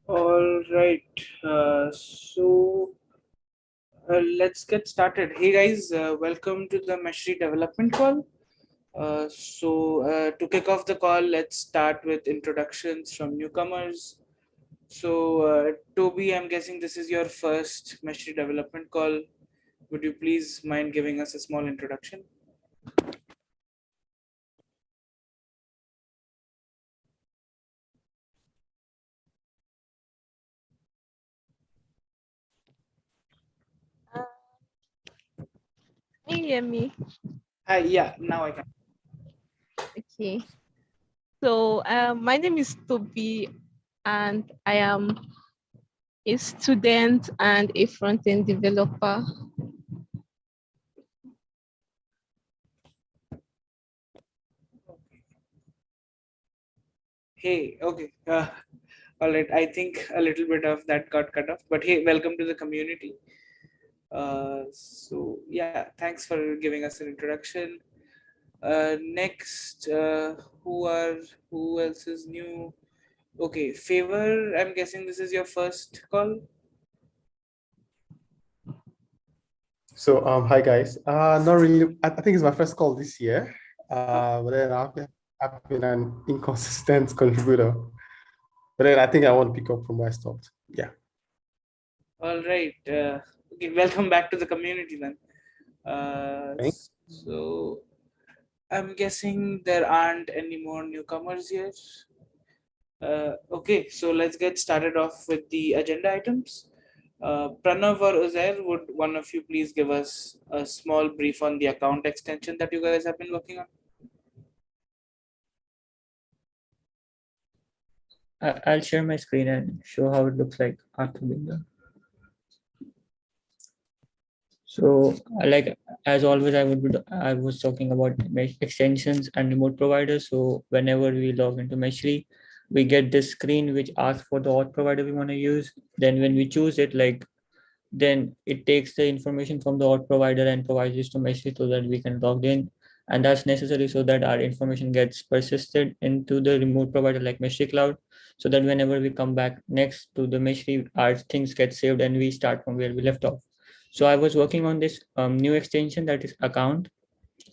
All right. Let's get started. Hey guys, welcome to the Meshery development call. To kick off the call, let's start with introductions from newcomers. Toby, I'm guessing this is your first Meshery development call. Would you please mind giving us a small introduction? Can you hear me? Hi, yeah, now I can. Okay. So my name is Toby, and I am a student and a front-end developer. Hey, okay. All right. I think a little bit of that got cut off, but hey, welcome to the community. Yeah, thanks for giving us an introduction. Next, who else is new? Okay, Favor. I'm guessing this is your first call. So, hi guys. Not really. I think it's my first call this year. But then I've been an inconsistent contributor. But then I think I want to pick up from where I stopped. Yeah. All right. Okay, welcome back to the community then. Thanks. So I'm guessing there aren't any more newcomers here. Okay, so let's get started off with the agenda items. Pranav or Uzair, would one of you please give us a small brief on the account extension that you guys have been working on? I'll share my screen and show how it looks like after being done. So, like as always, I was talking about extensions and remote providers. So whenever we log into Meshery, we get this screen which asks for the auth provider we want to use. Then when we choose it, then it takes the information from the auth provider and provides it to Meshery so that we can log in. And that's necessary so that our information gets persisted into the remote provider like Meshery Cloud, so that whenever we come back next to the Meshery, our things get saved and we start from where we left off. So I was working on this new extension that is account,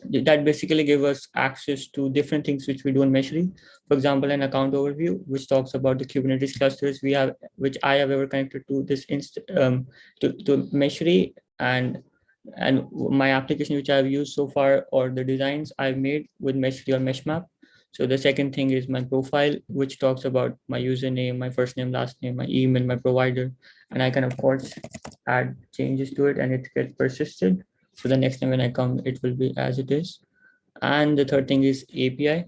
that basically give us access to different things which we do in Meshery. For example, an account overview, which talks about the Kubernetes clusters we have, which I have ever connected to this to Meshery, and my application which I've used so far, or the designs I've made with Meshery or Meshmap. So the second thing is my profile, which talks about my username, my first name, last name, my email, my provider, and I can of course add changes to it and it gets persisted. So the next time when I come, it will be as it is. And the third thing is API.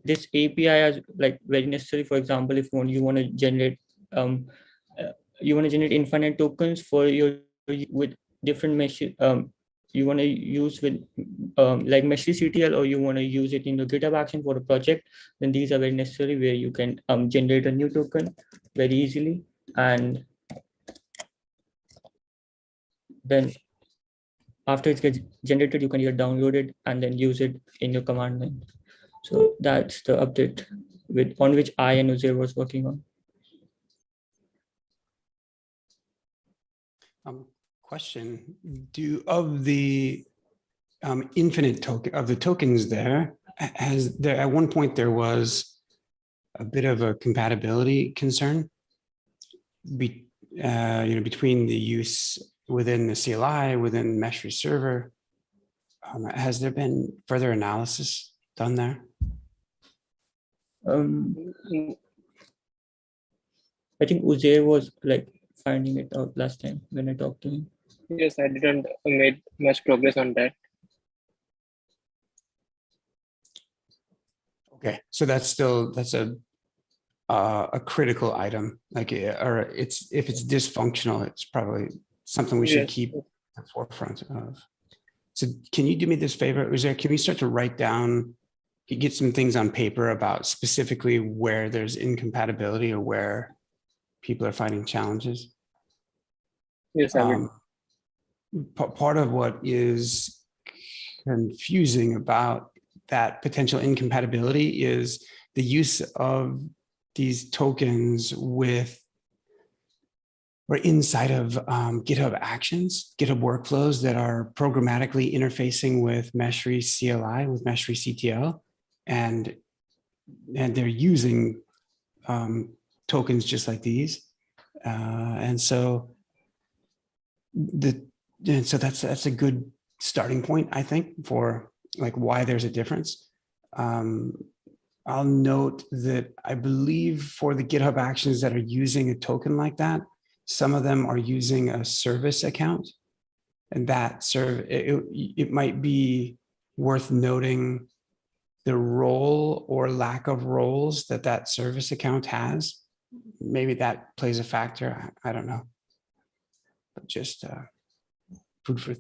This API is like very necessary. For example, if you want to generate infinite tokens for your with different mesh. You want to use with like Meshery CTL, or you want to use it in the GitHub action for a project, then these are very necessary, where you can generate a new token very easily, and then after it gets generated, you can either download it and then use it in your command line. So that's the update on which I and Uzair was working on. Question: of the infinite token of the tokens there, at one point there was a bit of a compatibility concern between the use within the CLI, within Meshery server. Has there been further analysis done there? I think Uzair was like finding it out last time when I talked to him. Yes, I didn't make much progress on that. Okay, so that's a critical item. Like, or if it's dysfunctional, it's probably something we should keep at the forefront of. So can you do me this favor, Uzair? Can we start to write down, get some things on paper about specifically where there's incompatibility or where people are finding challenges? Yes, I will. Part of what is confusing about that potential incompatibility is the use of these tokens with or inside of GitHub Actions, GitHub workflows that are programmatically interfacing with Meshery CLI, with Meshery CTL, and they're using tokens just like these, and so that's a good starting point, I think, for like why there's a difference. I'll note that I believe for the GitHub Actions that are using a token like that, some of them are using a service account, and that it might be worth noting the role or lack of roles that service account has. Maybe that plays a factor. I don't know, but just food for,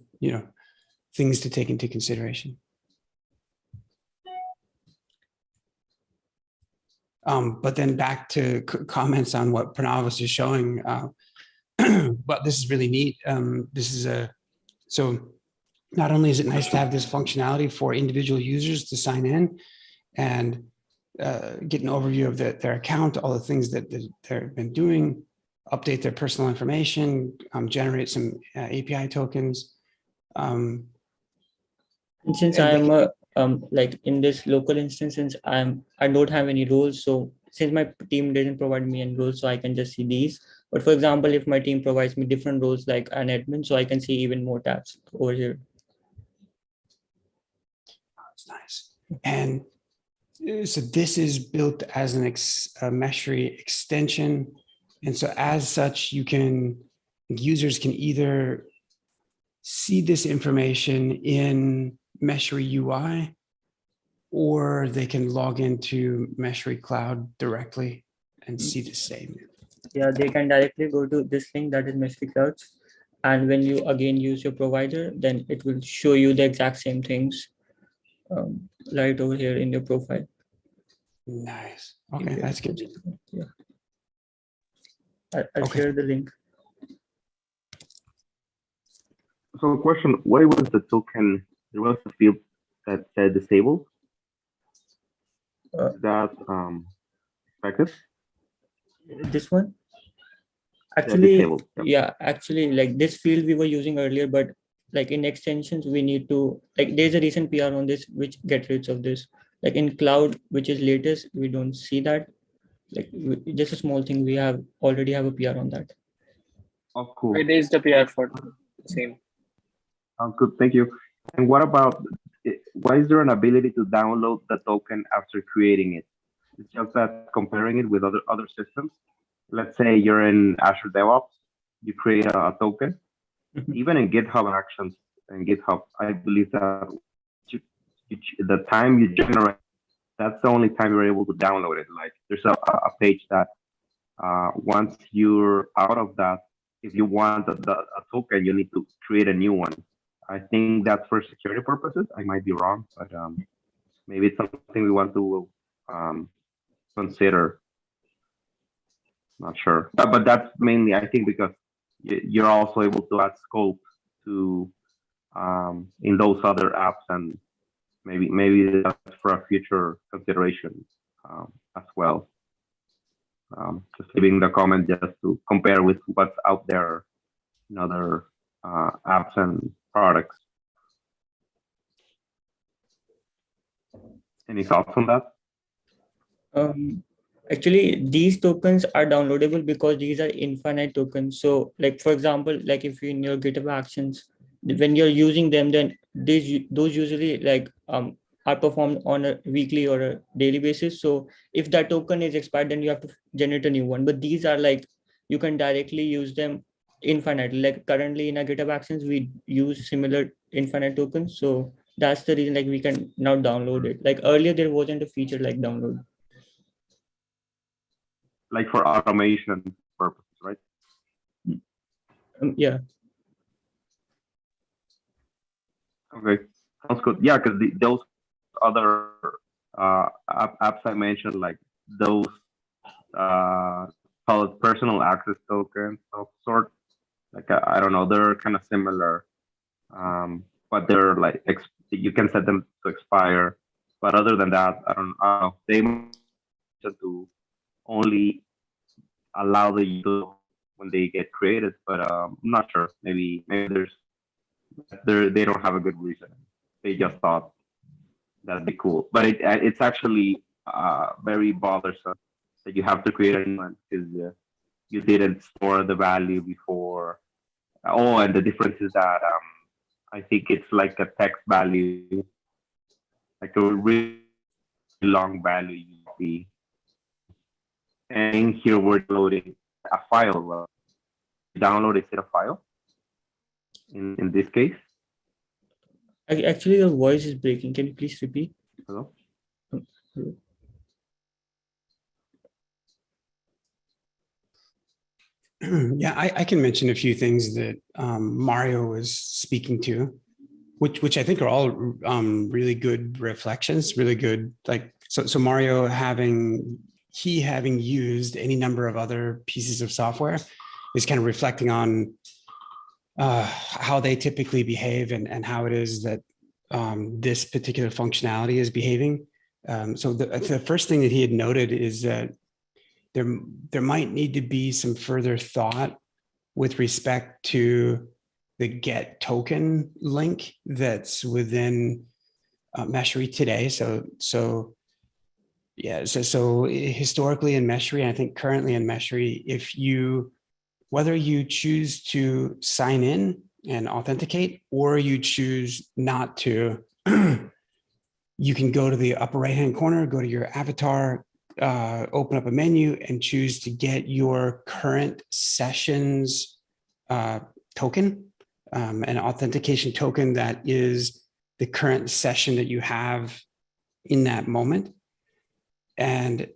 things to take into consideration. But then back to comments on what Pranav was just showing. But this is really neat. So not only is it nice to have this functionality for individual users to sign in and get an overview of their account, all the things that they've been doing, update their personal information, generate some API tokens. And since I'm like in this local instance, since I don't have any roles, so since my team didn't provide me any roles, so I can just see these. But for example, if my team provides me different roles like an admin, so I can see even more tabs over here. That's nice. And so this is built as a Meshery extension. And so as such, users can either see this information in Meshery UI, or they can log into Meshery Cloud directly and see the same. Yeah, they can directly go to this link that is Meshery Cloud. And when you again use your provider, then it will show you the exact same things right over here in your profile. Nice. Okay, that's good. Yeah. I'll share the link. So question, why was the token, there was a field that said disabled? Is that expected? This one? Actually, yeah, actually like this field we were using earlier, but like in extensions, we need to, like there's a recent PR on this, which get rid of this. Like in cloud, which is latest, we don't see that. Like just a small thing, we already have a PR on that. Oh, cool. It is the PR for the same. Oh, good, thank you. And what about, why is there an ability to download the token after creating it? It's just that comparing it with other systems. Let's say you're in Azure DevOps, you create a token. Even in GitHub Actions and GitHub, I believe that the time you generate, that's the only time you're able to download it. Like there's a page that once you're out of that, if you want a token, you need to create a new one. I think that's for security purposes. I might be wrong, but maybe it's something we want to consider. Not sure, but that's mainly, I think, because you're also able to add scope to in those other apps, and maybe that's for a future consideration as well. Just leaving the comment just to compare with what's out there in other apps and products. Any thoughts on that? Actually, these tokens are downloadable because these are infinite tokens. So like, for example, like if you in your GitHub Actions, when you're using them, then those usually like are performed on a weekly or a daily basis. So if that token is expired, then you have to generate a new one. But these are like, you can directly use them infinitely. Like currently in our GitHub Actions, we use similar infinite tokens. So that's the reason like we can now download it. Like earlier, there wasn't a feature like download. Like for automation purposes, right? Yeah. Okay, sounds good. Yeah, because those other apps I mentioned, like those called personal access tokens of sort, like I don't know, they're kind of similar, but they're like you can set them to expire. But other than that, I don't know. They to only allow the user when they get created, but I'm not sure. Maybe they don't have a good reason. They just thought that'd be cool, but it's actually very bothersome that you have to create a new one because you didn't store the value before. Oh, and the difference is that I think it's like a text value, like a really long value. And here we're loading a file. Well, download is it a file? In this case. Actually, your voice is breaking. Can you please repeat? Hello. Yeah, I can mention a few things that Mario was speaking to, which I think are all really good reflections, really good. Like so Mario having used any number of other pieces of software is kind of reflecting on how they typically behave and how it is that this particular functionality is behaving. So the first thing that he had noted is that there might need to be some further thought with respect to the get token link that's within Meshery today. So historically in Meshery, I think currently in Meshery, whether you choose to sign in and authenticate or you choose not to, you can go to the upper right-hand corner, go to your avatar, open up a menu and choose to get your current sessions token, an authentication token that is the current session that you have in that moment. And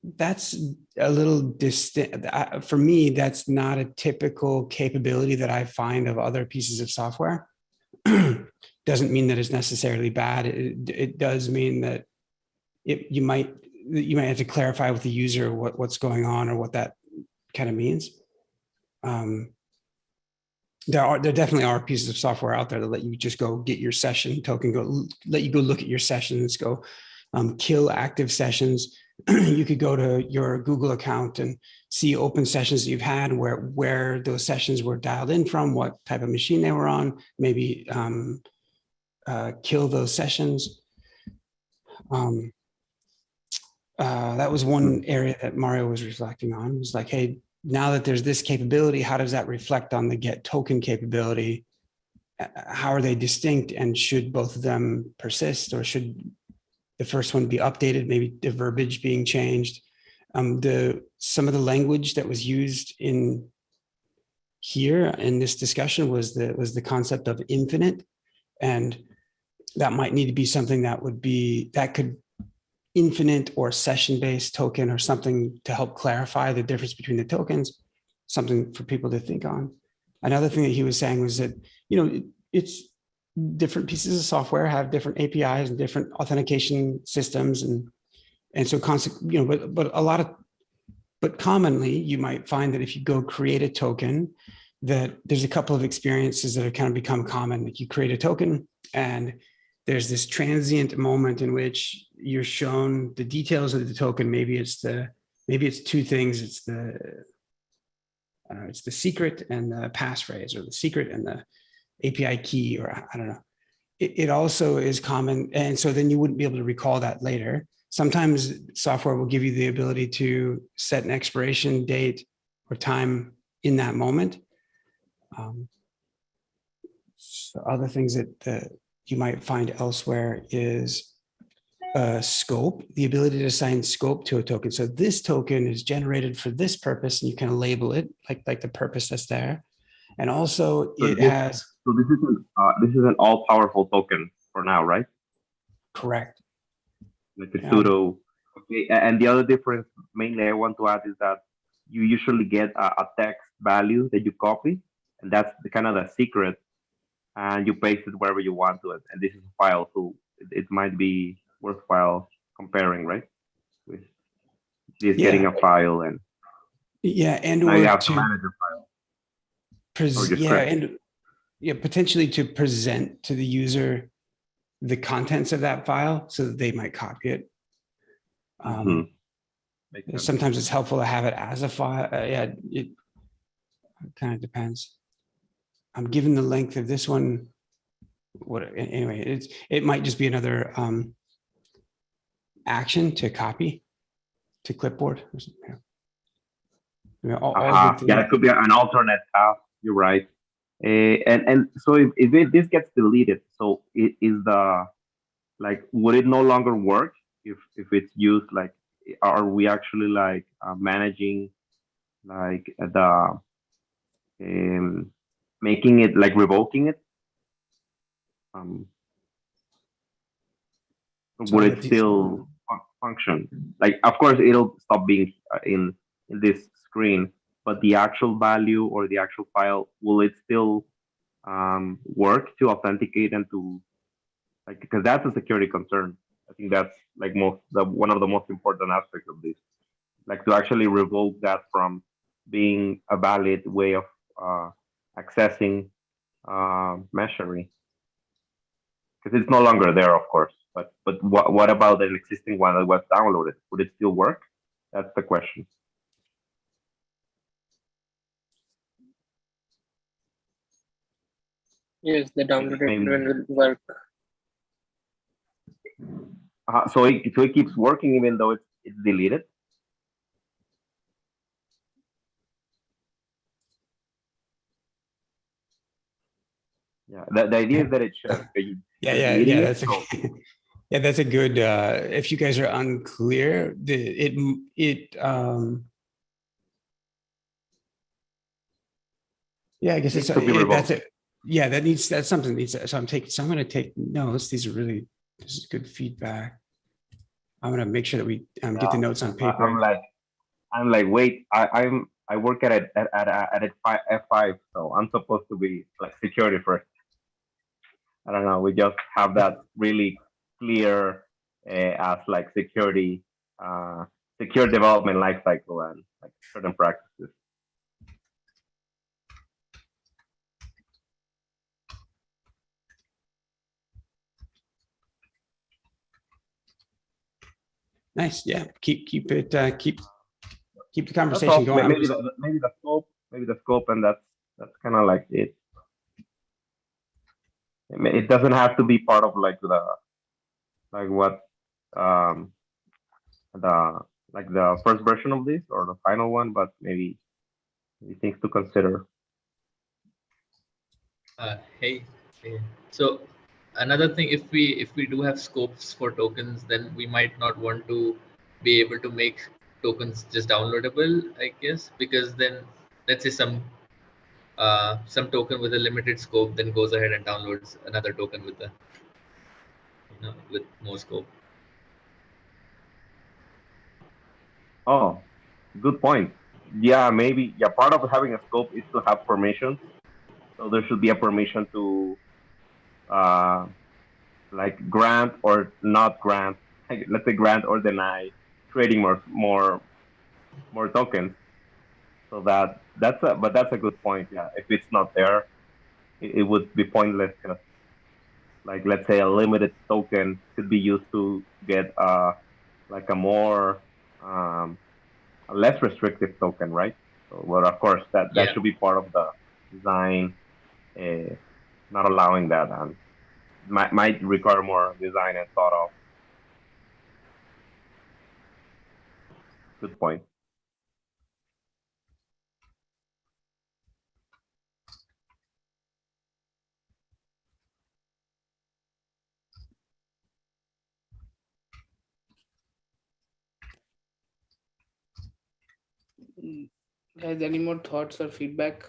that's a little distinct. For me, that's not a typical capability that I find of other pieces of software. Doesn't mean that it's necessarily bad. It does mean that you might have to clarify with the user what's going on or what that kind of means. There definitely are pieces of software out there that let you just go get your session token, let you go look at your sessions, go kill active sessions. You could go to your Google account and see open sessions that you've had, where those sessions were dialed in from, what type of machine they were on, maybe kill those sessions. That was one area that Mario was reflecting on. It was like, hey, now that there's this capability, how does that reflect on the get token capability? How are they distinct, and should both of them persist, or should the first one be updated, maybe the verbiage being changed? Some of the language that was used in here in this discussion was the concept of infinite, and that might need to be something that could infinite or session-based token or something to help clarify the difference between the tokens, something for people to think on. Another thing that he was saying was that, it's different pieces of software have different APIs and different authentication systems. And so, but commonly you might find that if you go create a token, that there's a couple of experiences that have kind of become common. Like you create a token and there's this transient moment in which you're shown the details of the token. Maybe it's two things. It's the secret and the passphrase, or the secret and the API key, or I don't know. It also is common. And so then you wouldn't be able to recall that later. Sometimes software will give you the ability to set an expiration date or time in that moment. So other things that you might find elsewhere is scope, the ability to assign scope to a token. So this token is generated for this purpose, and you can label it like the purpose that's there. And also So this is an all-powerful token for now, right? Correct. Like a pseudo. Okay, and the other difference mainly I want to add is that you usually get a text value that you copy, and that's kind of the secret, and you paste it wherever you want to it. And this is a file, so it might be worthwhile comparing, right? With just getting a file and or you have to to manage your file. Potentially to present to the user the contents of that file so that they might copy it. Sometimes it's helpful to have it as a file. It kind of depends. Given the length of this one, anyway, it might just be another action to copy to clipboard. Yeah, it could be an alternate path. You're right. And so this gets deleted, so it is would it no longer work if it's used? Like, are we actually managing the making it, like revoking it? Would it still function? Like, of course, it'll stop being in this screen, but the actual value or the actual file, will it still work to authenticate and to because that's a security concern. I think that's one of the most important aspects of this, like to actually revoke that from being a valid way of accessing Meshery, because it's no longer there, of course. But what about an existing one that was downloaded? Would it still work? That's the question. Yes, the downloaded one will work. So it keeps working even though it's deleted. Yeah, the idea is that it should. That's a good. If you guys are unclear, I guess that's it. Yeah, that's something needs. So I'm going to take notes. This is good feedback. I'm going to make sure that we get the notes on paper. I'm like, wait, I work at F5, so I'm supposed to be like security first. I don't know. We just have that really clear as like security, secure development lifecycle and like certain practices. Nice. Yeah. Keep the conversation going. Maybe the scope, and that's kind of like it. It doesn't have to be part of the first version of this or the final one, but maybe things to consider. Hey. So another thing, if we do have scopes for tokens, then we might not want to be able to make tokens just downloadable, I guess, because then let's say some token with a limited scope then goes ahead and downloads another token with with more scope. Oh, good point. Yeah, maybe. Yeah, part of having a scope is to have permissions. So there should be a permission to grant or not grant. Let's say grant or deny creating more tokens. So that's a good point. Yeah, if it's not there, it would be pointless. Like, let's say a limited token could be used to get a more a less restrictive token, right? So, well, of course, that should be part of the design. Not allowing that and might require more design and thought of. Good point. Guys, any more thoughts or feedback?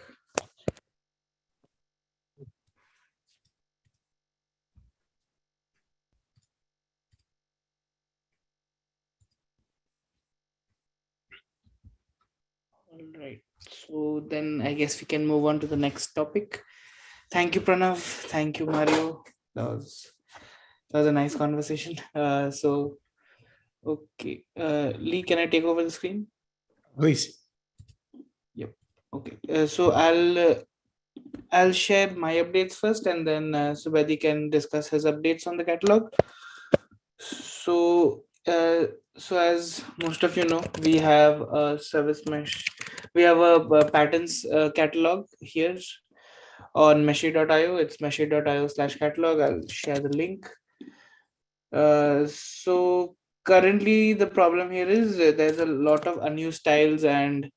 All right. So then I guess we can move on to the next topic. Thank you, Pranav. Thank you, Mario. That was a nice conversation. Okay. Lee, can I take over the screen? Please. Yep. Okay. So I'll share my updates first, and then Subedi can discuss his updates on the catalog. So as most of you know, we have a service mesh we have a patterns catalog here on meshery.io. It's meshery.io/catalog. I'll share the link. So currently the problem here is there's a lot of unused styles, and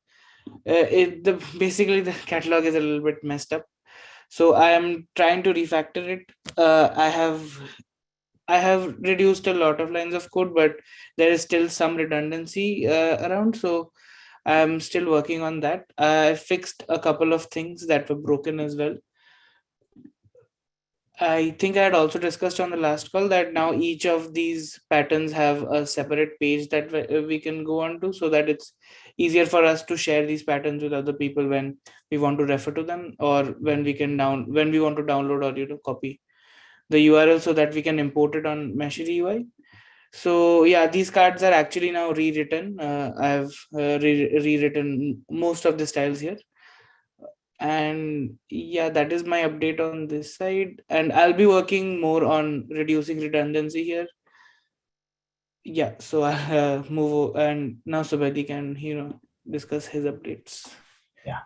basically the catalog is a little bit messed up. So I am trying to refactor it. I have reduced a lot of lines of code, but there is still some redundancy around. So I'm still working on that. I fixed a couple of things that were broken as well. I think I had also discussed on the last call that now each of these patterns have a separate page that we can go on to, so that it's easier for us to share these patterns with other people when we want to refer to them, or when we want to download or copy the URL so that we can import it on Meshery UI. So yeah, these cards are actually now rewritten. I've rewritten most of the styles here. And yeah, that is my update on this side, and I'll be working more on reducing redundancy here. Yeah, so I'll move and now Subhadi can discuss his updates. Yeah.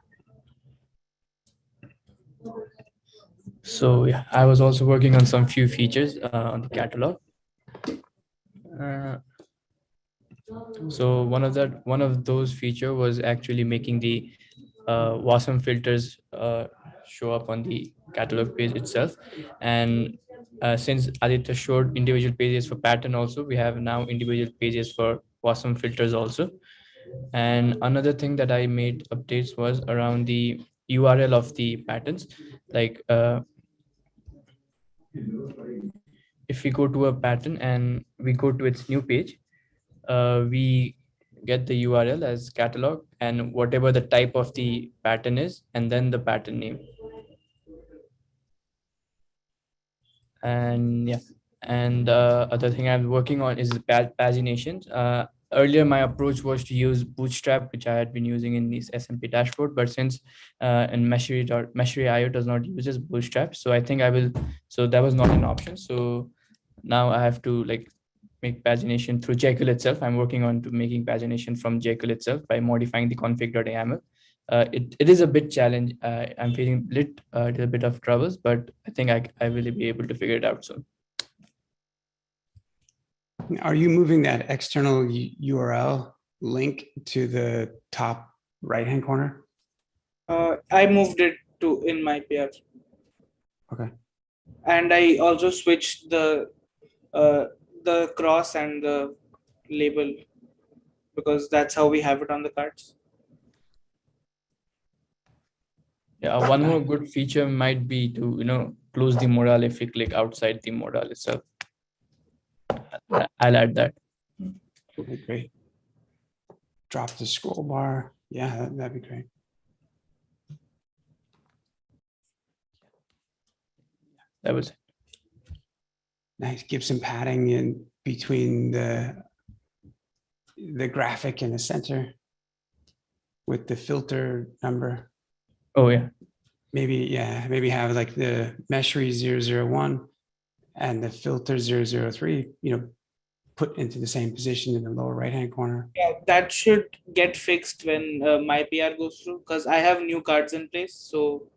So yeah, I was also working on some few features on the catalog. So one of those feature was actually making the WASM filters show up on the catalog page itself. And since Aditya showed individual pages for pattern also, we have now individual pages for WASM filters also. And another thing that I made updates was around the URL of the patterns. Like if we go to a pattern and we go to its new page, we get the URL as catalog and whatever the type of the pattern is, and then the pattern name. And yeah, and the other thing I'm working on is the paginations. Earlier, my approach was to use Bootstrap, which I had been using in this SMP dashboard. But since in Meshery.io does not use Bootstrap, so I think I will. So that was not an option. So now I have to make pagination through Jekyll itself. I'm working on to making pagination from Jekyll itself by modifying the config.yaml. It is a bit challenge. I'm feeling a little bit of troubles, but I think I will be able to figure it out soon. Are you moving that external URL link to the top right-hand corner? I moved it to in my PR. Okay. And I also switched the cross and the label, because that's how we have it on the cards. Yeah, one more good feature might be to close the modal if we click outside the modal itself. I'll add that. Okay, great. Drop the scroll bar. Yeah, that'd be great. That was it. Nice. Give some padding in between the graphic in the center with the filter number. Oh yeah. Maybe have like the Meshery 001 and the filter 003, put into the same position in the lower right-hand corner. Yeah, that should get fixed when my PR goes through, because I have new cards in place. So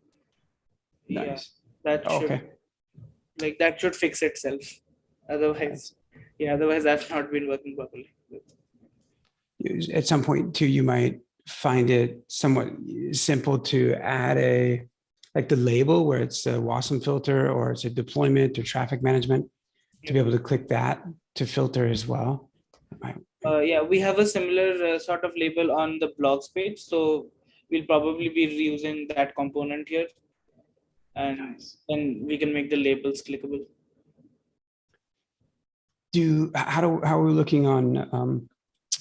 nice. Yeah, that should that should fix itself. Otherwise, otherwise I've not been working properly. At some point too, you might find it somewhat simple to add the label where it's a WASM filter or it's a deployment or traffic management, to be able to click that to filter as well. Yeah, we have a similar sort of label on the blogs page, so we'll probably be reusing that component here, and then we can make the labels clickable. How are we looking on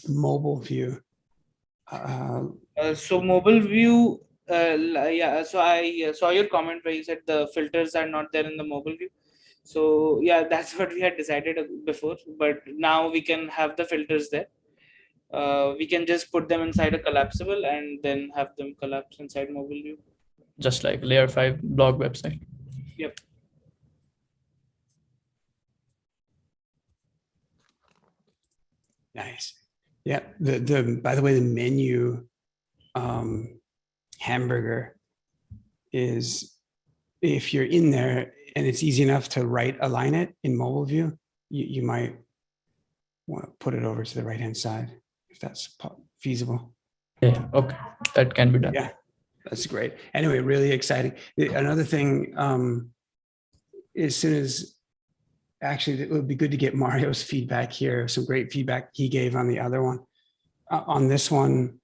mobile view? So mobile view, so I saw your comment where you said the filters are not there in the mobile view. So yeah, that's what we had decided before, but now we can have the filters there. We can just put them inside a collapsible and then have them collapse inside mobile view. Just like layer 5 blog website. Yep. Nice. Yeah. By the way, the menu hamburger is if you're in there and it's easy enough to align it in mobile view, you might want to put it over to the right-hand side if that's feasible. Yeah, okay, that can be done. Yeah, that's great. Anyway, really exciting. Another thing, as soon as, actually, it would be good to get Mario's feedback here, some great feedback he gave on the other one. On this one,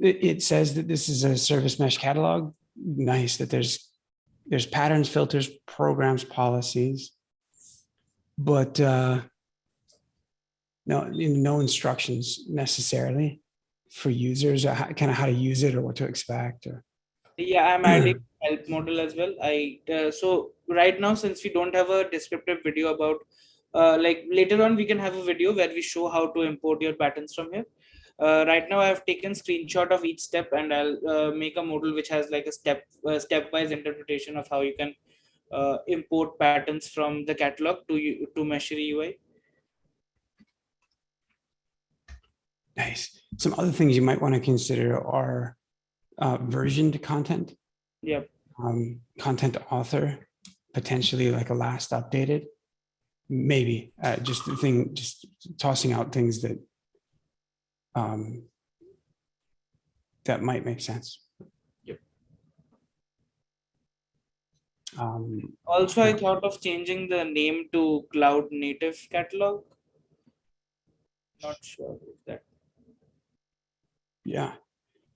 it says that this is a service mesh catalog. Nice that there's patterns, filters, programs, policies, but no instructions necessarily for users, kind of how to use it or what to expect. Or yeah, I'm adding help model as well. So right now, since we don't have a descriptive video about, like later on we can have a video where we show how to import your patterns from here. Right now I have taken screenshot of each step, and I'll make a model which has like a stepwise interpretation of how you can import patterns from the catalog to Meshery UI. Nice. Some other things you might want to consider are versioned content. Yep. Content author, potentially like a last updated. Maybe just tossing out things that that might make sense. Yep. Um, Also, I thought of changing the name to Cloud Native Catalog. Not sure if that. yeah,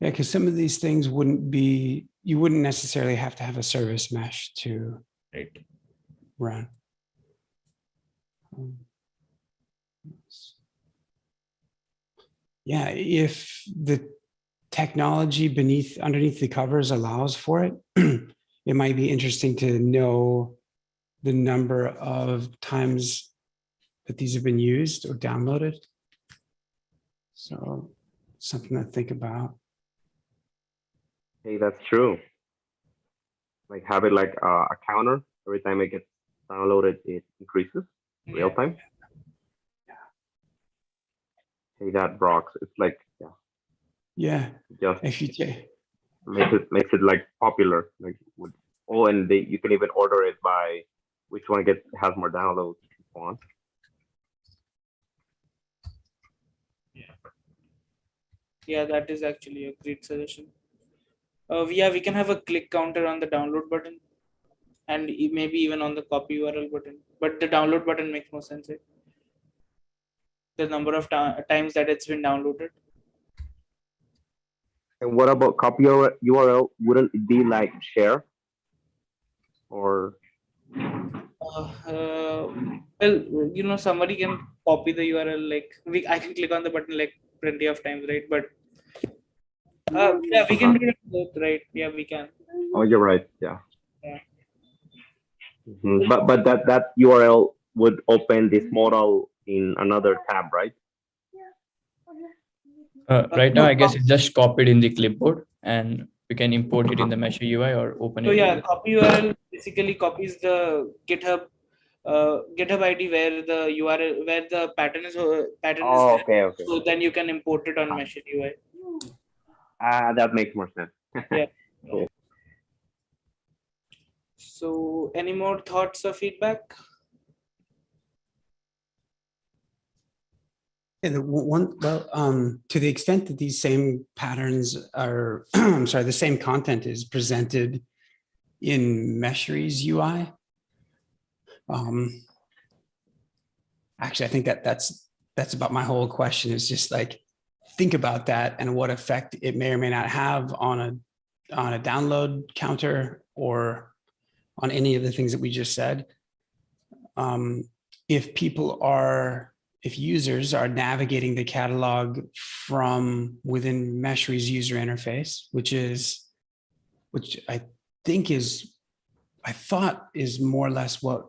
because some of these things you wouldn't necessarily have to have a service mesh to run. Yeah, if the technology underneath the covers allows for it, it might be interesting to know the number of times that these have been used or downloaded. So something to think about. Hey, that's true. Like have it like a counter. Every time it gets downloaded, it increases real time. Hey, that rocks. It's like, yeah. Just if you makes it like popular. Like and you can even order it by which one has more downloads if you want. Yeah, that is actually a great suggestion. We can have a click counter on the download button, and maybe even on the copy URL button. But the download button makes more sense. Right? The number of times that it's been downloaded. And what about copy URL? Wouldn't it be like share? Or well, somebody can copy the URL. Like I can click on the button like plenty of times, right? But yeah, we can do it both, right? Yeah, we can. Oh, you're right. Yeah. Yeah. Mm-hmm. But that URL would open this model in another tab, right? Right now, I guess it's just copied in the clipboard, and we can import it in the Meshery UI or open it. So yeah, copy URL basically copies the GitHub ID where the URL where the pattern is there. Okay. So then you can import it on Meshery UI. That makes more sense. Yeah. Cool. So any more thoughts or feedback? Yeah, to the extent that these same patterns are, I'm sorry, the same content is presented in Meshery's UI. Actually, I think that's about my whole question. Is just like think about that and what effect it may or may not have on a download counter or on any of the things that we just said. If users are navigating the catalog from within Meshery's user interface, which I thought is more or less what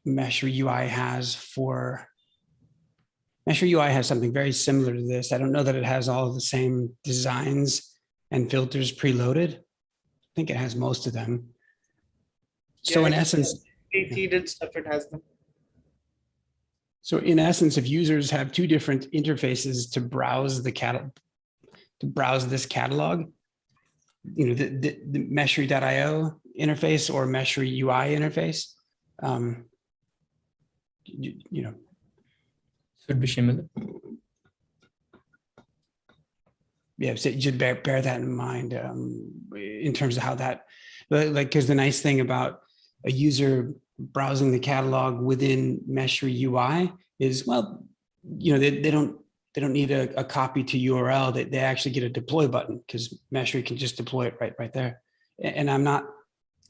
Meshery UI has for. Meshery UI has something very similar to this. I don't know that it has all of the same designs and filters preloaded. I think it has most of them. So in essence, pre-seeded stuff, it has them. So in essence, if users have two different interfaces to browse the catalog, to browse this catalog, the meshery.io interface or meshery UI interface, should be similar. Yeah, so you should bear that in mind in terms of how that, because the nice thing about a user browsing the catalog within Meshery UI is, well, they don't need a copy to URL. They actually get a deploy button because Meshery can just deploy it right there. And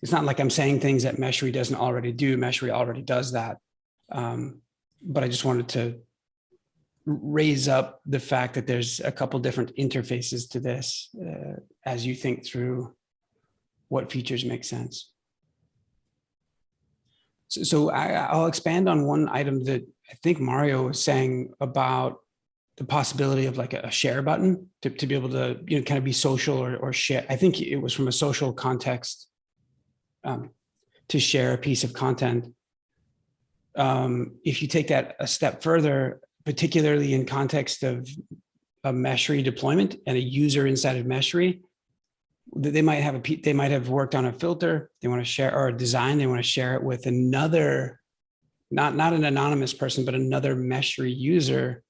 it's not like I'm saying things that Meshery doesn't already do. Meshery already does that. But I just wanted to raise up the fact that there's a couple different interfaces to this as you think through what features make sense. So I'll expand on one item that I think Mario was saying about the possibility of like a share button to be able to kind of be social or share. I think it was from a social context to share a piece of content. If you take that a step further, particularly in context of a Meshery deployment and a user inside of Meshery, they might have worked on a filter they want to share, or a design they want to share it with another, not an anonymous person, but another Meshery user.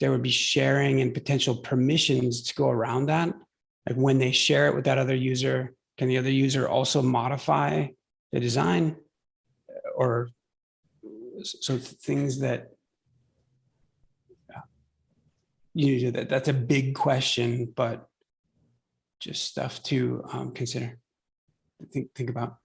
There would be sharing and potential permissions to go around that. Like when they share it with that other user, can the other user also modify the design? Or so things that that's a big question, but just stuff to consider, think about.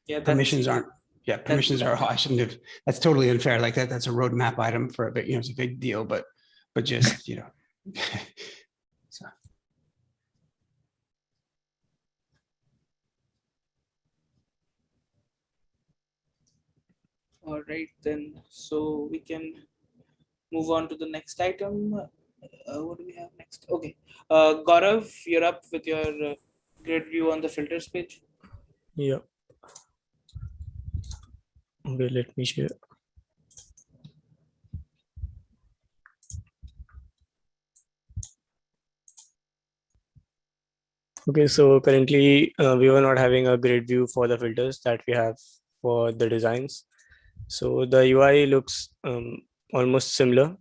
Yeah, permissions aren't. Yeah, permissions are. I shouldn't have. That's totally unfair. Like that. That's a roadmap item for a bit. It's a big deal, but just So. All right, then. So we can move on to the next item. What do we have next? Okay. Gaurav, you're up with your grid view on the filters page. Yeah. Okay, let me share. Okay, so currently we were not having a grid view for the filters that we have for the designs. So the UI looks almost similar,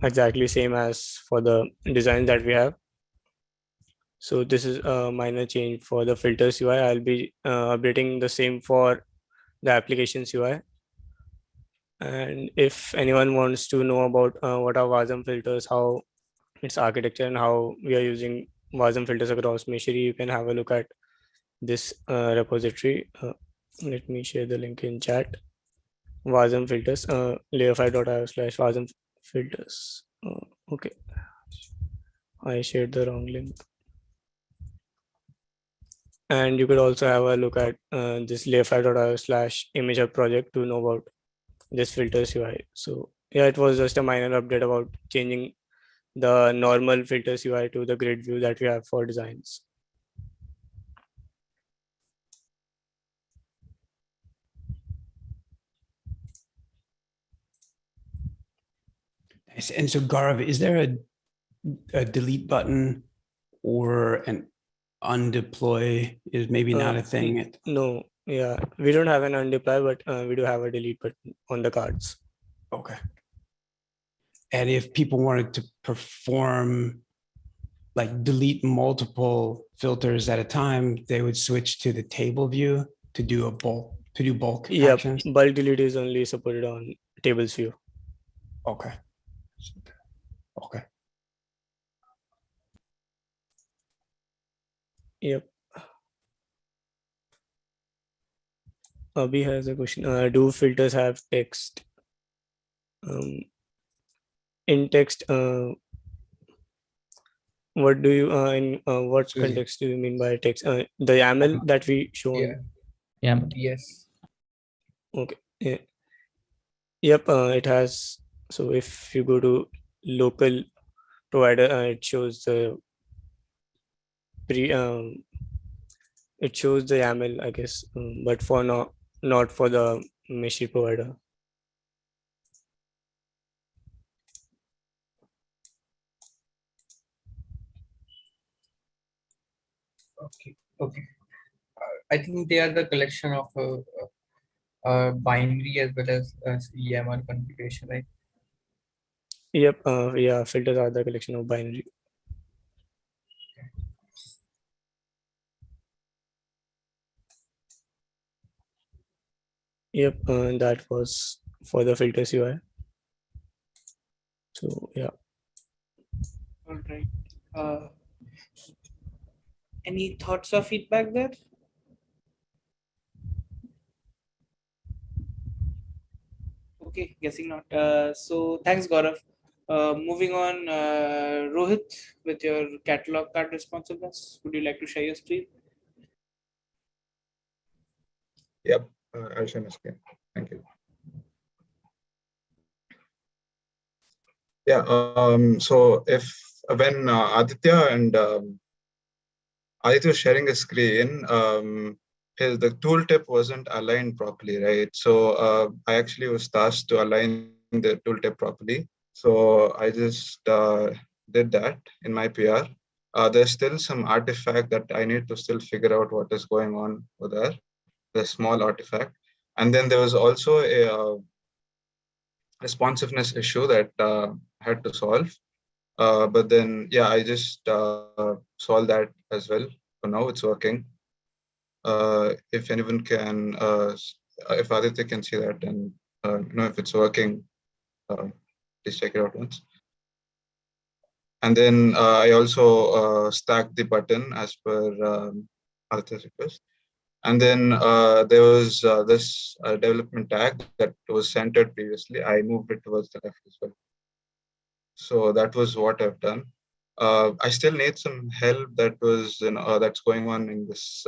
exactly same as for the design that we have. So this is a minor change for the filters UI. I'll be updating the same for the applications UI. And if anyone wants to know about what are WASM filters, how its architecture and how we are using WASM filters across Meshery, you can have a look at this repository. Let me share the link in chat. WASM filters, layer5.io/WASM filters. Okay, I shared the wrong link. And you could also have a look at this layer5.io/image project to know about this filters UI. So yeah, it was just a minor update about changing the normal filters UI to the grid view that we have for designs. And so Gaurav, is there a delete button or an undeploy is maybe not a thing? No, yeah, we don't have an undeploy, but we do have a delete button on the cards. Okay. And if people wanted to perform, like delete multiple filters at a time, they would switch to the table view to do bulk actions. Bulk delete is only supported on tables view. Okay. Okay. Yep. Abhi has a question. Do filters have text? In text, what do you in what context do you mean by text? The YAML that we show. Yeah. Yes. Okay. Yeah. Yep. It has. So if you go to local provider, it shows the it shows the YAML, I guess, but for not for the Meshery provider. Okay. Okay. I think they are the collection of binary as well as EMR configuration, right? Yep. Yeah. Filters are the collection of binary. Yep. That was for the filters UI. So yeah. All right. Any thoughts or feedback there? Okay, guessing not. So thanks, Gaurav. Moving on, Rohit, with your catalog card responsiveness, would you like to share your screen? Yep, I'll share my screen. Thank you. Yeah, so if when Aditya and Aditya was sharing a screen, the tooltip wasn't aligned properly, right? So I actually was tasked to align the tooltip properly. So I just did that in my PR. There's still some artifact that I need to still figure out what is going on with there, the small artifact. And then there was also a responsiveness issue that I had to solve. But then, yeah, I just solved that as well. For now, it's working. If anyone can, if Aditya can see that and know if it's working, please check it out once. And then I also stacked the button as per Aditya's request. And then there was this development tag that was centered previously. I moved it towards the left as well. So that was what I've done. I still need some help that was that's going on in this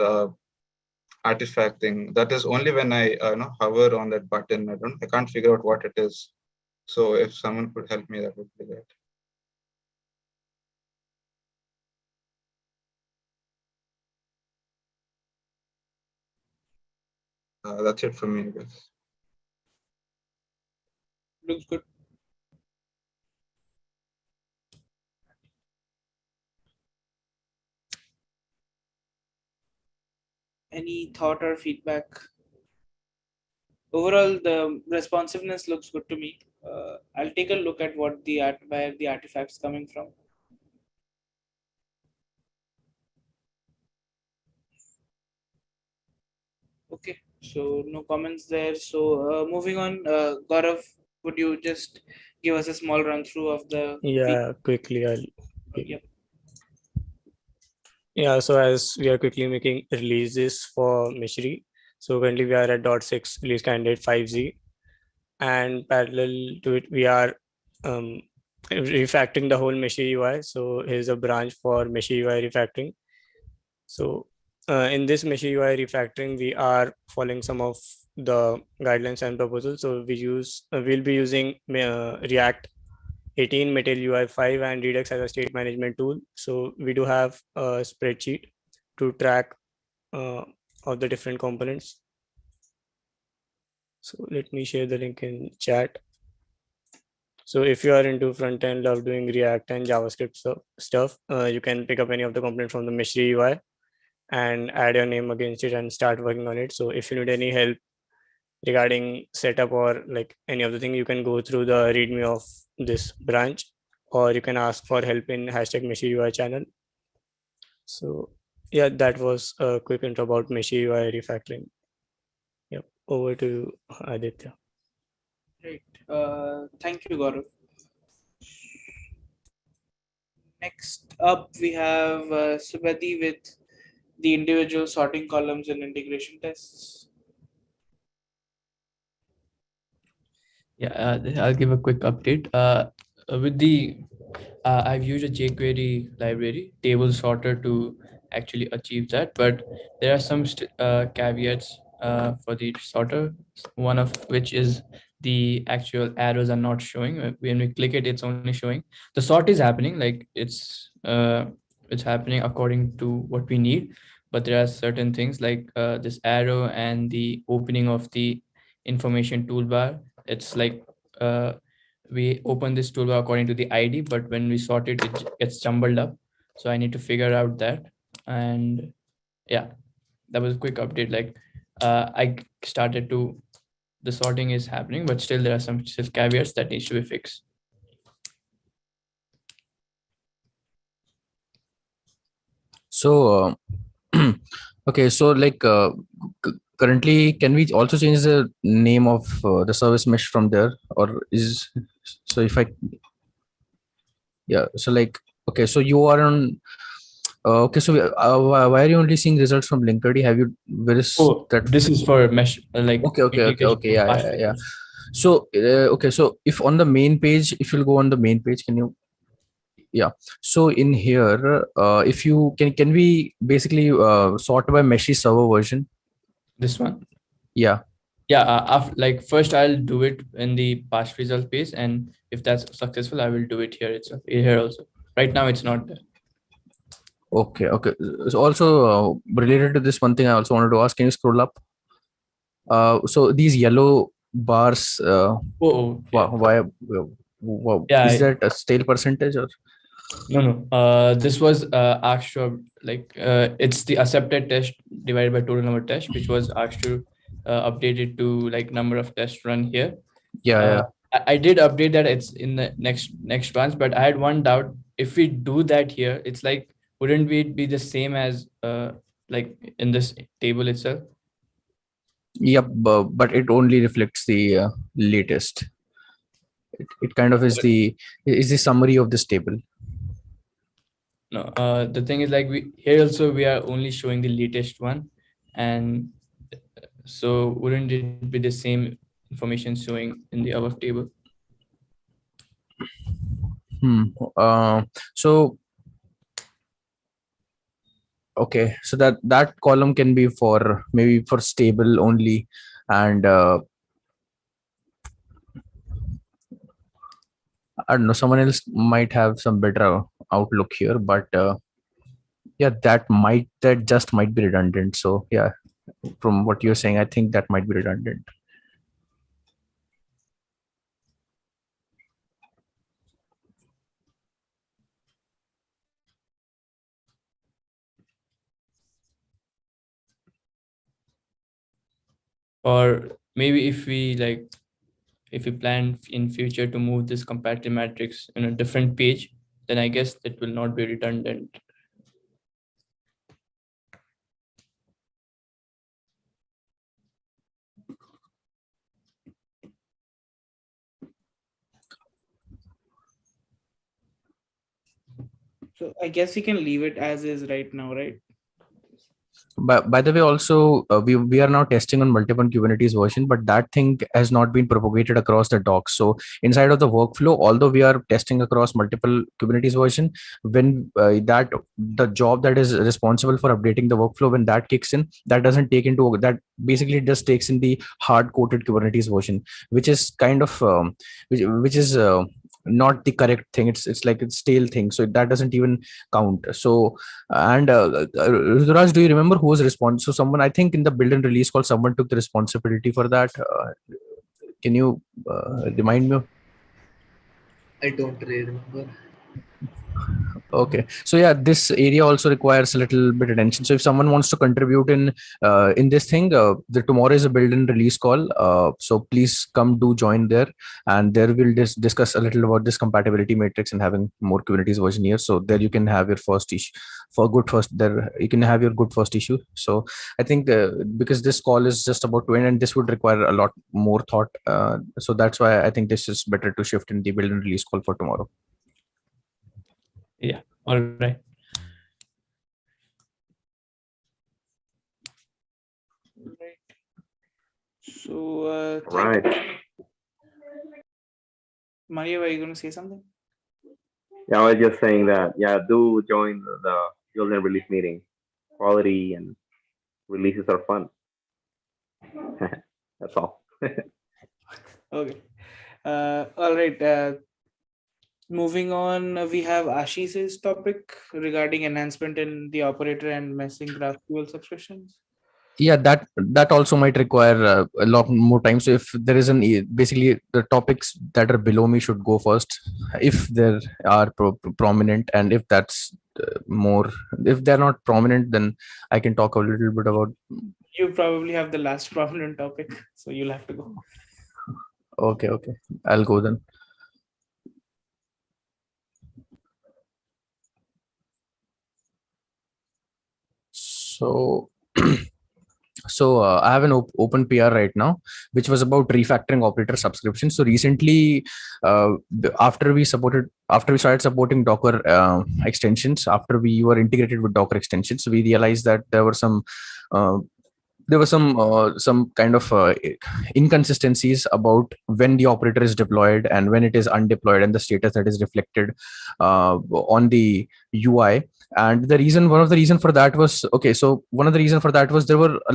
artifact thing. That is only when I hover on that button. I can't figure out what it is. So if someone could help me, that would be great. That's it from me, I guess. Looks good. Any thought or feedback? Overall, the responsiveness looks good to me. I'll take a look at where the artifact's coming from. Okay, so no comments there. So moving on, Gaurav, would you just give us a small run through of the? Yeah. Quickly, I'll. Yep. Yeah, so as we are quickly making releases for Meshery, so currently we are at .6 release candidate 5Z, and parallel to it, we are refactoring the whole Meshery UI. So here's a branch for Meshery UI refactoring. So in this Meshery UI refactoring, we are following some of the guidelines and proposals. So we'll be using React 18, Metal UI 5, and Redux as a state management tool. So we do have a spreadsheet to track of the different components. So let me share the link in chat. So if you are into front end, love doing React and JavaScript stuff, you can pick up any of the components from the Meshery UI and add your name against it and start working on it. So if you need any help regarding setup or like any of the thing, you can go through the readme of this branch, or you can ask for help in #meshery-ui channel. So yeah, that was a quick intro about Meshery UI refactoring. Yep, over to Aditya. Great. Thank you, Gaurav. Next up, we have Subhati with the individual sorting columns and integration tests. Yeah, I'll give a quick update. With the I've used a jQuery library table sorter to actually achieve that, but there are some caveats for the sorter. One of which is the actual arrows are not showing. When we click it, it's only showing. The sort is happening, like it's happening according to what we need, but there are certain things like this arrow and the opening of the information toolbar. It's like we open this toolbar according to the ID, but when we sort it, it gets jumbled up. So I need to figure out that. And yeah, that was a quick update. Like I started to, the sorting is happening, but still there are some still caveats that needs to be fixed. So, okay, so like currently, can we also change the name of the service mesh from there, or is so if I yeah, so like okay, so you are on okay, so why are you only seeing results from Linkerd? Have you where is that? This is for mesh like Okay, yeah. So okay, so if on the main page, if you'll go on the main page, can you? Yeah, so in here if you can we basically sort by Meshery server version? This one? Yeah, like first I'll do it in the past result page, and if that's successful I will do it here itself, here also. Right now it's not there. Okay. So also related to this, one thing I also wanted to ask, can you scroll up? So these yellow bars, why is that a stale percentage or? No, this was asked to like it's the accepted test divided by total number of tests, which was asked to update it to like number of tests run here. I did update that, it's in the next branch, but I had one doubt. If we do that here, it's like, wouldn't we be the same as like in this table itself? Yep, but it only reflects the latest. It kind of is the summary of this table. No, the thing is like here also we are only showing the latest one, and so wouldn't it be the same information showing in the above table? So okay, so that column can be for maybe for stable only, and I don't know, someone else might have some better outlook here, but yeah, that just might be redundant. So yeah, from what you're saying, I think that might be redundant. Or maybe if we plan in future to move this compatibility matrix in a different page, then I guess it will not be redundant. So I guess we can leave it as is right now, right? But by the way, also we are now testing on multiple Kubernetes version, but that thing has not been propagated across the docs. So inside of the workflow, although we are testing across multiple Kubernetes version, when the job that is responsible for updating the workflow, when that kicks in, that doesn't take into that, basically it just takes in the hard coded Kubernetes version, which is kind of which is not the correct thing. It's like a stale thing, so that doesn't even count. So and Rudraj, do you remember who was responsible? So someone, I think in the build and release call, someone took the responsibility for that. Can you remind me? I don't really remember. Okay, so yeah, this area also requires a little bit attention. So if someone wants to contribute in this thing, the tomorrow is a build and release call. So please come do join there, and there we'll discuss a little about this compatibility matrix and having more Kubernetes version here. So there you can have your first issue for good first. There you can have your good first issue. So I think because this call is just about to end, and this would require a lot more thought. So that's why I think this is better to shift in the build and release call for tomorrow. Yeah, all right. So right. Maria, were you going to say something? Yeah, I was just saying that, yeah, do join the build and release meeting. Quality and releases are fun. That's all. Okay. All right. Moving on, we have Ashish's topic regarding enhancement in the operator and messing GraphQL subscriptions. Yeah, that also might require a lot more time. So if there is basically the topics that are below me should go first if there are prominent, and if that's more. If they're not prominent, then I can talk a little bit about. You probably have the last prominent topic, so you'll have to go. Okay, I'll go then. So so I have an open PR right now, which was about refactoring operator subscription. So recently, after we started supporting Docker extensions, after we were integrated with Docker extensions, we realized that there were some uh, some kind of inconsistencies about when the operator is deployed and when it is undeployed, and the status that is reflected on the UI. And one of the reason for that was there were a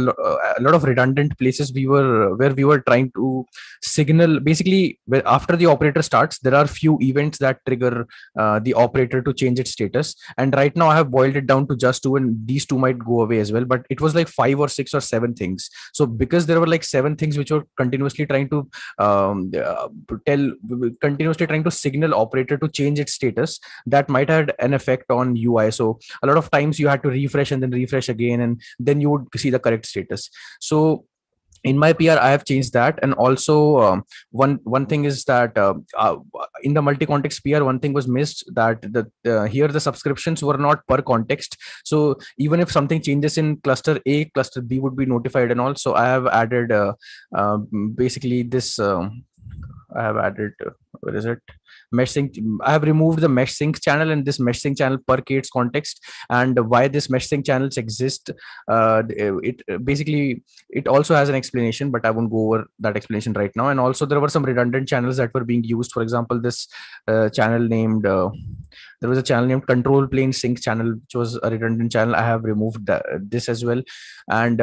lot of redundant places where we were trying to signal. Basically, after the operator starts, there are few events that trigger the operator to change its status. And right now I have boiled it down to just two, and these two might go away as well, but it was like 5 or 6 or 7 things. So because there were like 7 things which were continuously trying to signal operator to change its status, that might have an effect on UI. So a lot of times you had to refresh and then refresh again, and then you would see the correct status. So in my PR, I have changed that. And also one thing is that in the multi-context PR, one thing was missed, that here the subscriptions were not per context. So even if something changes in cluster A, cluster B would be notified. And also I have added basically this. I have added where is it? Mesh sync. I have removed the mesh sync channel and this mesh sync channel per Kate's context. And why this mesh sync channels exist, it basically, it also has an explanation, but I won't go over that explanation right now. And also there were some redundant channels that were being used. For example, this channel named there was a channel named control plane sync channel, which was a redundant channel. I have removed this as well. And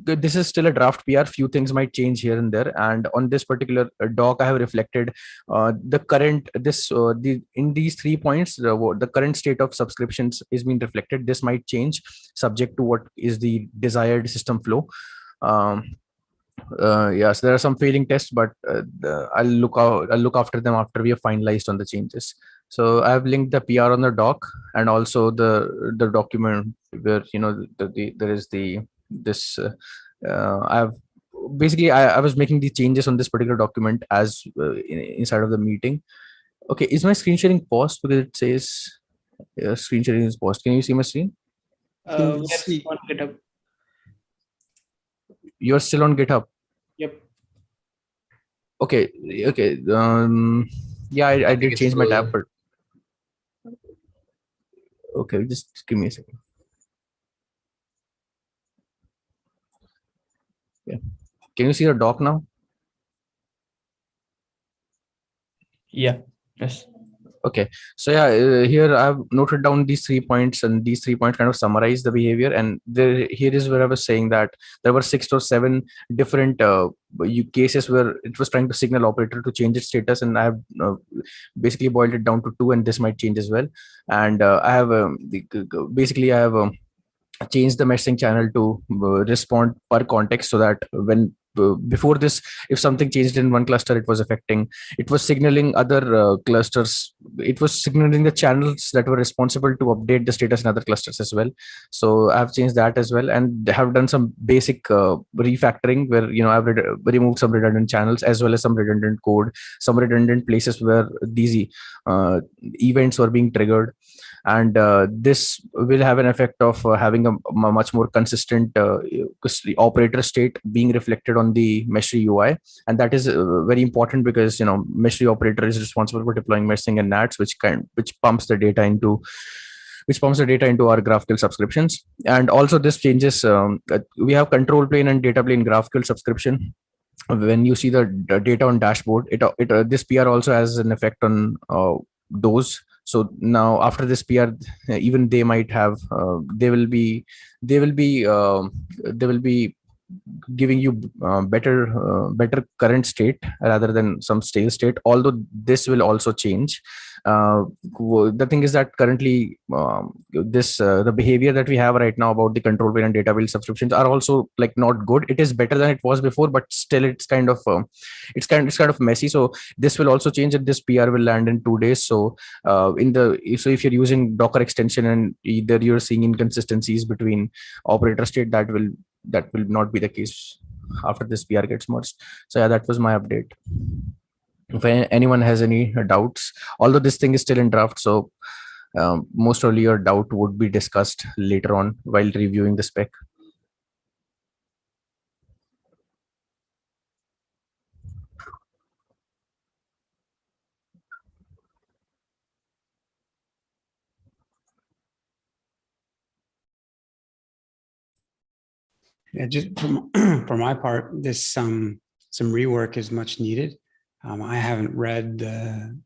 this is still a draft PR. Few things might change here and there. And on this particular doc, I have reflected the current in these 3 points, the current state of subscriptions is being reflected. This might change subject to what is the desired system flow. Yes, there are some failing tests, but I'll look after them after we have finalized on the changes. So I have linked the PR on the doc, and also the document where there is this. I have basically I was making the changes on this particular document as inside of the meeting. Okay, is my screen sharing paused? Because it says screen sharing is paused. Can you see my screen? Yes, on GitHub. You're still on GitHub. Yep. Okay. Yeah, I did change my tab, but okay, just give me a second. Yeah. Can you see the doc now? Yeah. Yes. Okay, so yeah, here I've noted down these 3 points, and these 3 points kind of summarize the behavior. And here is where I was saying that there were 6 or 7 different cases where it was trying to signal operator to change its status, and I have basically boiled it down to 2, and this might change as well. And I have basically I have changed the mesh sync channel to respond per context, so that when before this, if something changed in one cluster, it was signaling other clusters. It was signaling the channels that were responsible to update the status in other clusters as well. So I've changed that as well, and have done some basic refactoring where I've removed some redundant channels, as well as some redundant code, some redundant places where these events were being triggered. And this will have an effect of having a much more consistent operator state being reflected on the Meshery UI. And that is very important, because Meshery operator is responsible for deploying meshing and NATs, which pumps the data into our GraphQL subscriptions. And also this changes, we have control plane and data plane GraphQL subscription. When you see the data on dashboard, this PR also has an effect on those. So now after this PR, even they might have, they will be giving you better current state rather than some stale state, although this will also change. The thing is that currently the behavior that we have right now about the control plane and data build subscriptions are also like not good. It is better than it was before, but still it's kind of it's kind of messy. So this will also change, and this PR will land in 2 days. So if you're using Docker extension and either you're seeing inconsistencies between operator state, that will not be the case after this PR gets merged. So yeah, that was my update. If anyone has any doubts, although this thing is still in draft, so most probably your doubt would be discussed later on while reviewing the spec. Yeah, just for my part, this some rework is much needed. I haven't read the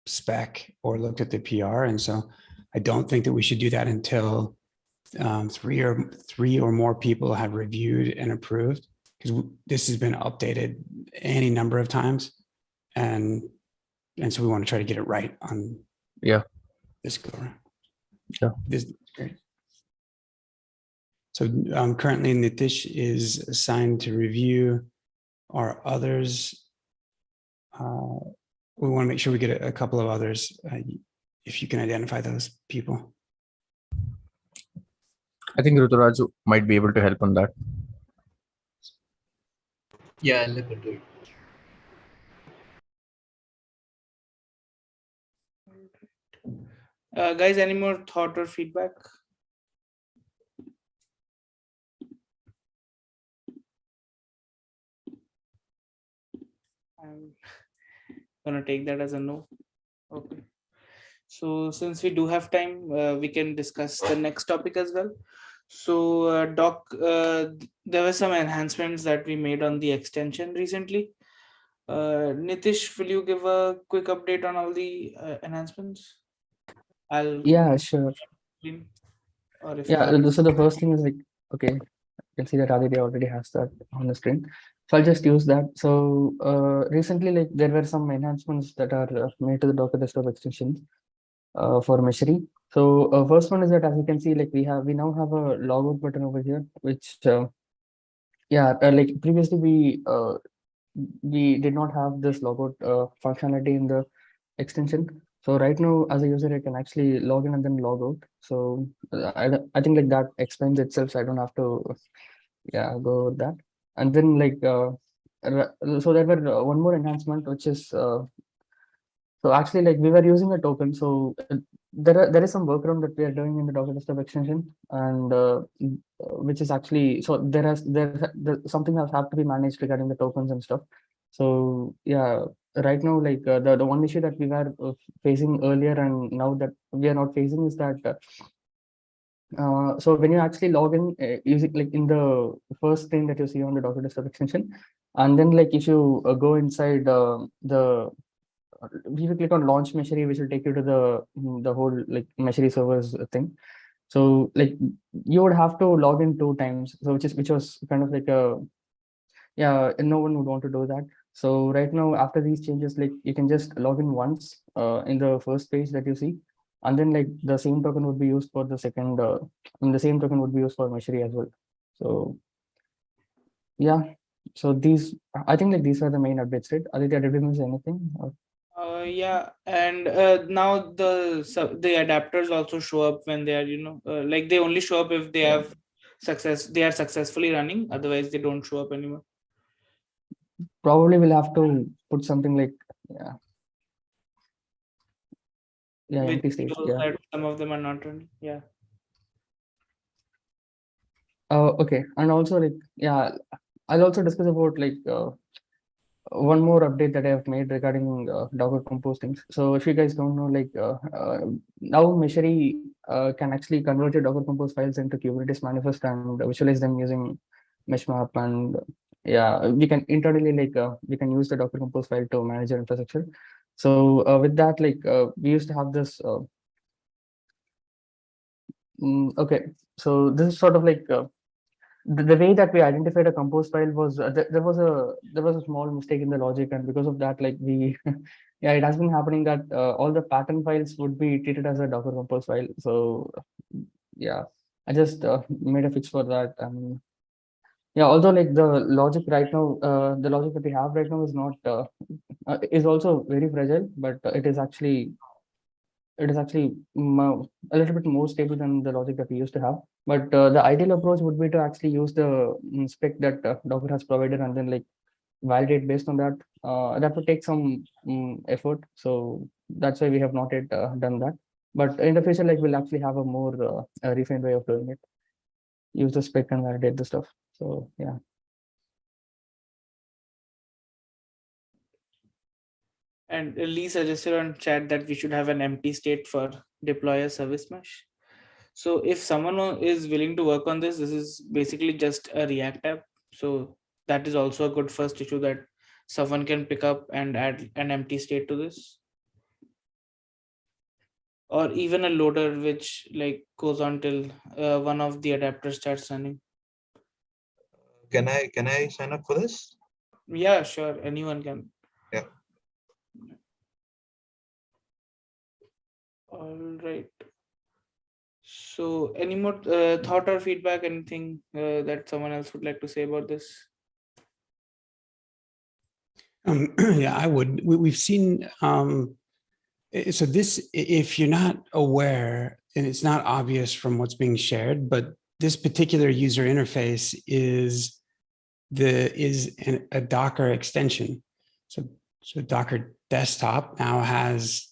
spec or looked at the PR, and so I don't think that we should do that until three or more people have reviewed and approved, because this has been updated any number of times, and so we want to try to get it right on this go around. Yeah, this is great. So currently Nitish is assigned to review. Our others, we want to make sure we get a couple of others, if you can identify those people. I think Ruturaju might be able to help on that. Yeah, I'll look into it. Guys, any more thought or feedback? I'm gonna take that as a no. Okay. So since we do have time, we can discuss the next topic as well. So there were some enhancements that we made on the extension recently. Nitish, will you give a quick update on all the enhancements? Yeah, sure. Or if Yeah, so the first thing is like, okay, you can see that Aditya already has that on the screen. So I'll just use that. So recently, like there were some enhancements that are made to the Docker desktop extensions for Meshery. So first one is that, as you can see, like we now have a logout button over here, which like previously we did not have this logout functionality in the extension. So right now, as a user, I can actually log in and then log out. So I think like that explains itself. So I don't have to go with that. And then like so there were one more enhancement, which is so actually like we were using a token. So there is some workaround that we are doing in the Docker desktop extension, and which is actually, so there something has have to be managed regarding the tokens and stuff. So yeah, right now like the one issue that we were facing earlier and now that we are not facing is that so when you actually log in using like in the first screen that you see on the Docker desktop extension, and then like if you go inside if you click on launch Meshery, which will take you to the whole like Meshery servers thing. So like you would have to log in 2 times, so which was kind of like a no one would want to do that. So right now, after these changes, like you can just log in once in the first page that you see, and then like the same token would be used for the second, and the same token would be used for Meshery as well. So yeah, so I think like these are the main updates, right? Aditya, did we miss anything? Yeah, and now the adapters also show up when they are like they only show up if they have they are successfully running, otherwise they don't show up anymore. Probably we'll have to put something like empty state. That some of them are not running. Okay, and also like I'll also discuss about like one more update that I have made regarding Docker Compose things. So if you guys don't know, like now Meshery can actually convert your Docker Compose files into Kubernetes manifest and visualize them using mesh map, and we can internally like we can use the Docker Compose file to manage your infrastructure. So with that, like we used to have this okay, so this is sort of like the way that we identified a compose file was there was a small mistake in the logic, and because of that, like we yeah, it has been happening that all the pattern files would be treated as a Docker compose file. So yeah, I just made a fix for that. Yeah, although like the logic right now, the logic that we have right now is not is also very fragile, but it is actually a little bit more stable than the logic that we used to have. But the ideal approach would be to actually use the spec that Docker has provided and then like validate based on that. That would take some effort. So that's why we have not yet done that. But in the future, like we'll actually have a more refined way of doing it. Use the spec and validate the stuff. So yeah. And Lee suggested on chat that we should have an empty state for deploy a service mesh. So if someone is willing to work on this is basically just a React app. So that is also a good first issue that someone can pick up and add an empty state to this. Or even a loader which like goes on till one of the adapters starts running. Can I sign up for this? Yeah, sure. Anyone can. Yeah. All right. So any more thought or feedback, anything that someone else would like to say about this? Yeah, I would. We've seen, so this, if you're not aware, and it's not obvious from what's being shared, but this particular user interface is a Docker extension. So Docker Desktop now has,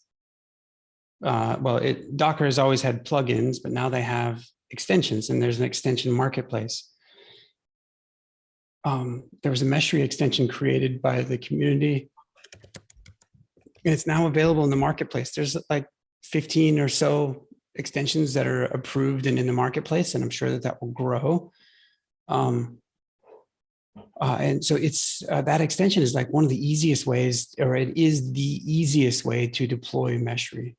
Docker has always had plugins, but now they have extensions, and there's an extension marketplace. There was a Meshery extension created by the community. It's now available in the marketplace. There's like 15 or so extensions that are approved and in the marketplace, and I'm sure that will grow. And so it's that extension is like one of the easiest ways, or it is the easiest way to deploy Meshery.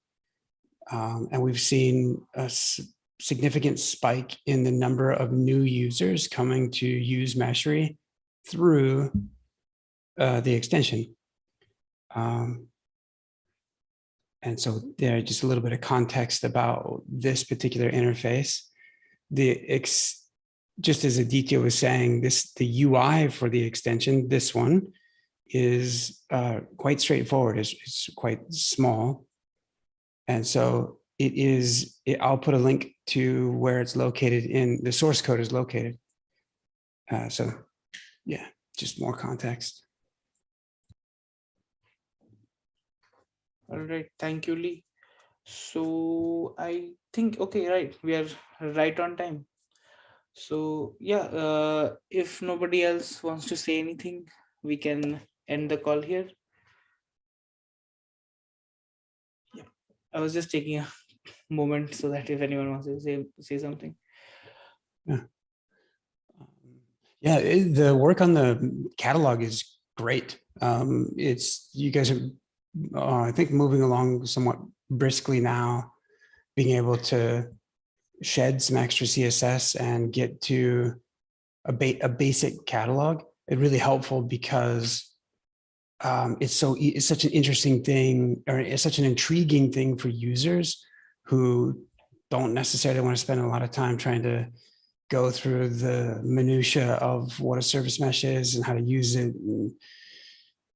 And we've seen a significant spike in the number of new users coming to use Meshery through the extension. And so there, just a little bit of context about this particular interface. Just as Aditya was saying, the UI for the extension, this one, is quite straightforward. It's quite small. And so I'll put a link to where it's located in the source code is located. So yeah, just more context. All right, thank you, Lee. So I think, okay, right, we are right on time. So yeah, if nobody else wants to say anything, we can end the call here. Yeah, I was just taking a moment so that if anyone wants to say something. Yeah. Yeah, the work on the catalog is great. You guys are, I think, moving along somewhat briskly now, being able to shed some extra CSS and get to a basic catalog. It's really helpful because it's such an interesting thing, or it's such an intriguing thing for users who don't necessarily want to spend a lot of time trying to go through the minutia of what a service mesh is and how to use it,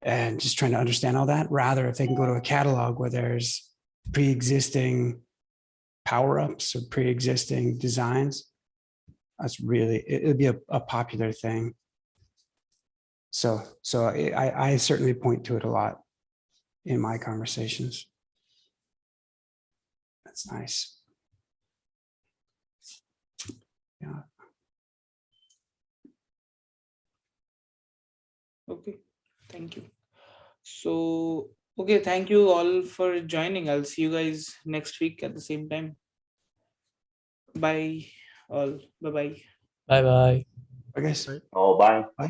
and just trying to understand all that. Rather, if they can go to a catalog where there's pre-existing power-ups or pre-existing designs, it'd be a popular thing. So I certainly point to it a lot in my conversations. That's nice. Yeah. Okay, thank you. So, okay, thank you all for joining. I'll see you guys next week at the same time. Bye all. Bye-bye. Bye-bye. I guess. Oh, bye. Bye.